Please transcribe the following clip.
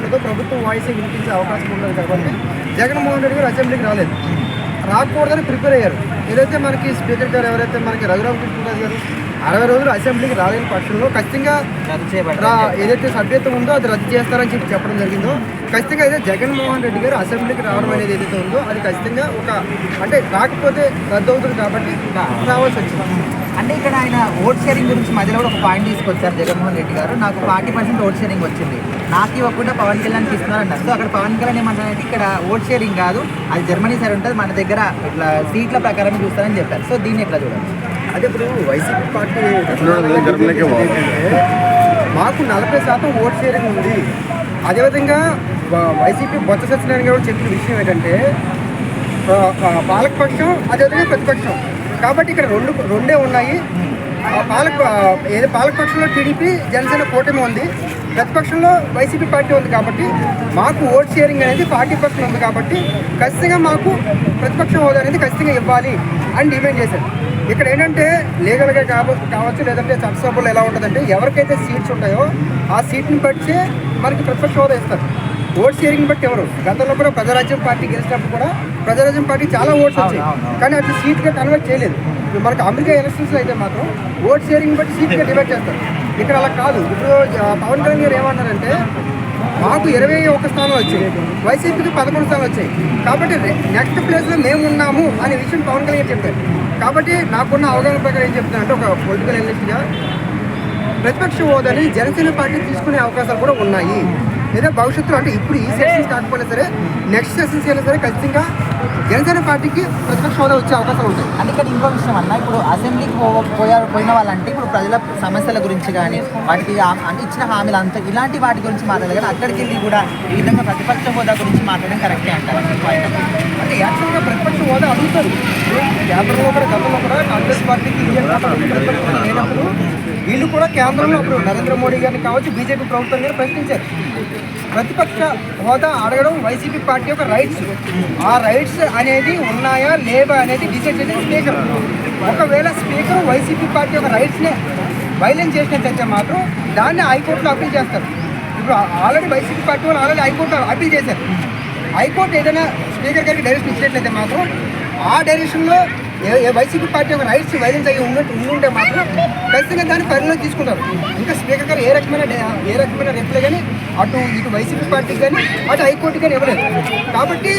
ఉంటుందో ప్రభుత్వం వాయిస్ వినిపించే అవకాశం ఉండదు కాబట్టి జగన్మోహన్ రెడ్డి గారు అసెంబ్లీకి రాలేదు. రాకూడదని ప్రిపేర్ అయ్యారు. ఏదైతే మనకి స్పీకర్ గారు ఎవరైతే మనకి రఘురామకృష్ణరాజు గారు 60 రోజులు అసెంబ్లీకి రాలేని పక్షంలో ఖచ్చితంగా ఏదైతే సభ్యత్వం ఉందో అది రద్దు చేస్తారని చెప్పడం జరిగిందో, ఖచ్చితంగా అయితే జగన్మోహన్ రెడ్డి గారు అసెంబ్లీకి రావడం అనేది ఏదైతే ఉందో అది ఖచ్చితంగా ఒక అంటే రాకపోతే రద్దు అవుతుంది కాబట్టి రావాల్సి వచ్చింది. అంటే ఇక్కడ ఆయన ఓట్ షేరింగ్ గురించి మధ్యలో కూడా ఒక పాయింట్ తీసుకొచ్చారు జగన్మోహన్ రెడ్డి గారు. నాకు 40% ఓట్ షేరింగ్ వచ్చింది, నాకు ఇవ్వకుండా పవన్ కళ్యాణ్కి ఇస్తున్నారన్నారు. సో అక్కడ పవన్ కళ్యాణ్ ఏమంటారంటే ఇక్కడ ఓట్ షేరింగ్ కాదు, అది జర్మనీ సైడ్ ఉంటుంది, మన దగ్గర ఇట్లా సీట్ల ప్రకారం చూస్తారని చెప్పారు. సో దీన్ని ఎట్లా చూడాలి? అదే ఇప్పుడు వైసీపీ పార్టీ మాకు 40% ఓట్ షేరింగ్ ఉంది. అదేవిధంగా వైసీపీ బొత్స సత్యనారాయణ గారు చెప్పిన విషయం ఏంటంటే పాలకపక్షం అదేవిధంగా ప్రతిపక్షం కాబట్టి ఇక్కడ రెండే ఉన్నాయి. పాలకపక్షంలో టీడీపీ జనసేన కూటమి ఉంది, ప్రతిపక్షంలో వైసీపీ పార్టీ ఉంది. కాబట్టి మాకు ఓట్ షేరింగ్ అనేది 40% ఉంది కాబట్టి ఖచ్చితంగా మాకు ప్రతిపక్ష హోదా అనేది ఖచ్చితంగా ఇవ్వాలి అని డిమాండ్ చేశారు. ఇక్కడ ఏంటంటే లీగల్గా కావచ్చు లేదంటే చట్టసభలో ఎలా ఉంటుందంటే ఎవరికైతే సీట్స్ ఉంటాయో ఆ సీట్ని బట్టి మనకి ప్రతిపక్ష హోదా ఇస్తారు. ఓట్ షేరింగ్ బట్టి ఎవరు గతంలో కూడా ప్రజారాజ్యం పార్టీ గెలిచినప్పుడు కూడా ప్రజారాజ్యం పార్టీ చాలా ఓట్స్ వచ్చాయి, కానీ అది సీట్గా కన్వర్ట్ చేయలేదు. మనకు అమెరికా ఎలక్షన్స్లో అయితే మాత్రం ఓట్ షేరింగ్ బట్టి సీట్గా డివైడ్ చేస్తారు. ఇక్కడ అలా కాదు. ఇప్పుడు పవన్ కళ్యాణ్ గారు ఏమన్నారంటే మాకు 21 స్థానాలు వచ్చాయి, వైసీపీకి 11 స్థానాలు వచ్చాయి, కాబట్టి నెక్స్ట్ ప్లేస్లో మేము ఉన్నాము అనే విషయం పవన్ కళ్యాణ్ చెప్పారు. కాబట్టి నాకున్న అవగాహన ప్రకారం ఏం చెప్తానంటే ఒక పొలిటికల్ అనలిస్ట్గా ప్రతిపక్ష హోదాని జనసేన పార్టీ తీసుకునే అవకాశాలు కూడా ఉన్నాయి. లేదా భవిష్యత్తులో అంటే ఇప్పుడు ఈ సెషన్స్ కాకపోయినా సరే నెక్స్ట్ సెషన్స్ అయినా సరే ఖచ్చితంగా జనసేన పార్టీకి ప్రతిపక్ష హోదా వచ్చే అవకాశాలు ఉంటాయి. అంటే ఇక్కడ ఇంకో విషయం అన్న, ఇప్పుడు అసెంబ్లీకి పోయిన వాళ్ళంటే ఇప్పుడు ప్రజల సమస్యల గురించి కానీ వాటికి అంటే ఇచ్చిన హామీలు అంతా ఇలాంటి వాటి గురించి మాట్లాడాలి, కానీ అక్కడికి వెళ్ళి కూడా ఈ విధంగా ప్రతిపక్ష హోదా గురించి మాట్లాడడం కరెక్టే అంటారు. అంటే యాక్చువల్గా ప్రతిపక్ష హోదా అడుగుతారు. కేంద్రంలో కూడా గతంలో కూడా కాంగ్రెస్ పార్టీకి ఇండియన్ ప్రతిపక్ష హోదా లేనప్పుడు వీళ్ళు కూడా కేంద్రంలో అప్పుడు నరేంద్ర మోడీ గారిని కావచ్చు బీజేపీ ప్రభుత్వం గారు ప్రశ్నించారు. ప్రతిపక్ష హోదా అడగడం వైసీపీ పార్టీ యొక్క రైట్స్. ఆ రైట్స్ అనేది ఉన్నాయా లేవా అనేది డిసైడ్ చేసేది స్పీకర్. ఒకవేళ స్పీకర్ వైసీపీ పార్టీ యొక్క రైట్స్ని వైలేట్ చేసినట్లయితే మాత్రం దాన్ని హైకోర్టులో అప్పీల్ చేస్తారు. ఇప్పుడు ఆల్రెడీ వైసీపీ పార్టీ వాళ్ళు ఆల్రెడీ హైకోర్టులో అప్పీల్ చేశారు. హైకోర్టు ఏదైనా స్పీకర్ గారికి డైరెక్షన్ ఇచ్చినట్లయితే మాత్రం ఆ డైరెక్షన్లో వైసీపీ పార్టీ యొక్క రైట్స్ వైలెన్స్ అయ్యి ఉంటే మాత్రం ఖచ్చితంగా దాన్ని పరిగణలోకి తీసుకుంటారు. ఇంకా స్పీకర్ గారు ఏ రకమైన రిప్లై కానీ అటు ఇటు వైసీపీ పార్టీకి కానీ అటు హైకోర్టుకి కానీ ఇవ్వలేదు. కాబట్టి